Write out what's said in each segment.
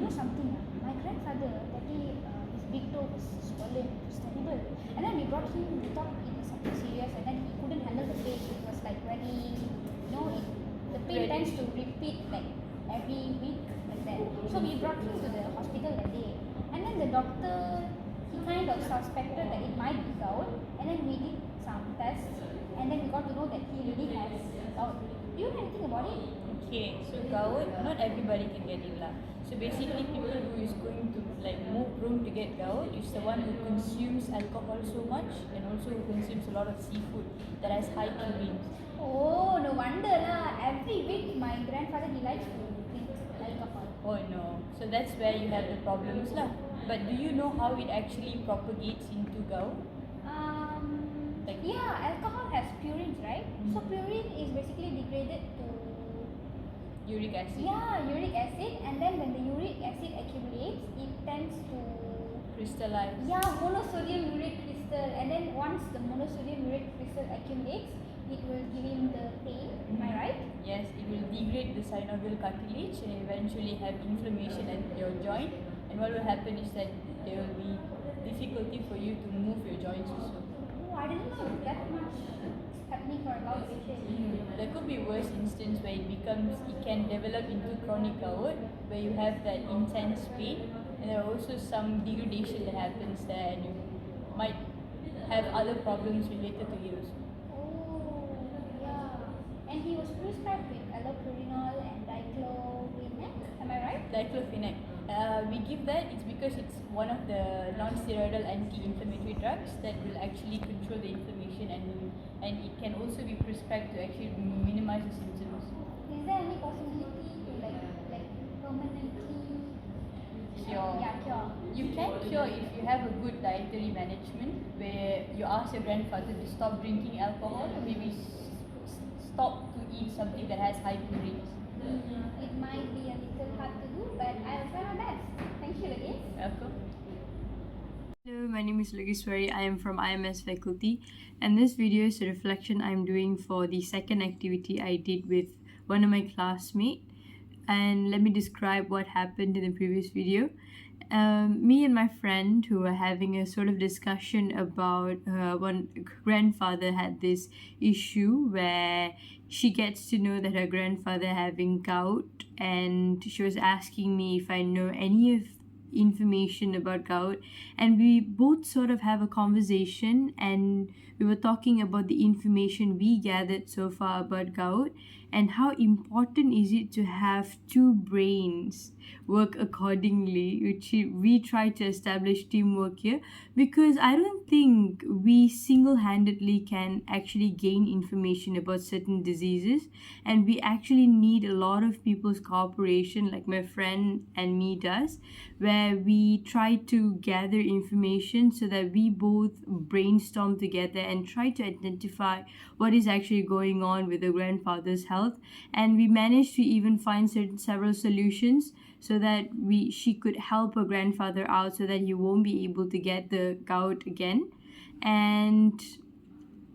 you know something? My grandfather, that day, his big toe was swollen. It was terrible. And then we brought him. We thought it was something serious, and then he couldn't handle the pain. It was like very, the pain tends to repeat like every week like that. So we brought him to the hospital that day, and then the doctor, he kind of suspected that it might be gout, and then we did some tests, and then we got to know that he really has gout. Do you know anything about it? Okay, so gout, not everybody can get it lah. So basically, people who is going to like more prone to get gout is the one who consumes alcohol so much and also who consumes a lot of seafood that has high purines. Oh, no wonder lah. Every week my grandfather, he likes to drink alcohol. Oh no, so that's where you have the problems lah. But do you know how it actually propagates into gout? Yeah, alcohol has purines, right? So purine is basically degraded to Uric acid. yeah, uric acid, and then when the uric acid accumulates, it tends to Crystallize. yeah, monosodium urate crystal, and then once the monosodium urate crystal accumulates, it will give him the pain. Am I right? Yes, it will degrade the synovial cartilage and eventually have inflammation at your joint. And what will happen is that there will be difficulty for you to move your joints also. Oh, I didn't know that much happening for a gout patient. There could be worse instance where it can develop into chronic gout, where you have that intense pain, and there are also some degradation that happens there, and you might have other problems related to it also. Oh, yeah. And he was prescribed with allopurinol and diclofenac. Am I right? Diclofenac. We give that, it's because it's one of the non-steroidal anti-inflammatory drugs that will actually control the inflammation, and it can also be prescribed to actually minimize the symptoms. Is there any possibility to like permanently Cure. cure? You can cure if you have a good dietary management where you ask your grandfather to stop drinking alcohol or maybe stop to eat something that has high purines. It might be a little hard to do, but I will try my best. Thank you again. Welcome. Hello, my name is Logiswari. I am from IMS faculty, and this video is a reflection I'm doing for the second activity I did with one of my classmates. And let me describe what happened in the previous video. Me and my friend who were having a sort of discussion about one grandfather had this issue where she gets to know that her grandfather having gout, and she was asking me if I know any of information about gout, and we both sort of have a conversation, and we were talking about the information we gathered so far about gout and how important is it to have two brains work accordingly, which we try to establish teamwork here, because I don't think we single-handedly can actually gain information about certain diseases, and we actually need a lot of people's cooperation like my friend and me does, where we try to gather information so that we both brainstorm together and try to identify what is actually going on with the grandfather's health. And we managed to even find several solutions so that she could help her grandfather out so that he won't be able to get the gout again. And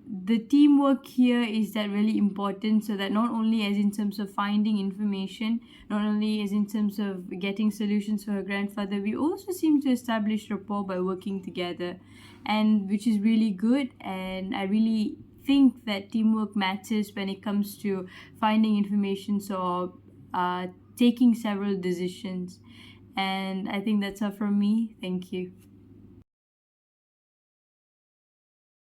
the teamwork here is that really important, so that not only as in terms of finding information, not only as in terms of getting solutions for her grandfather, we also seem to establish rapport by working together, and which is really good. And I really think that teamwork matters when it comes to finding information or taking several decisions. And I think that's all from me. Thank you.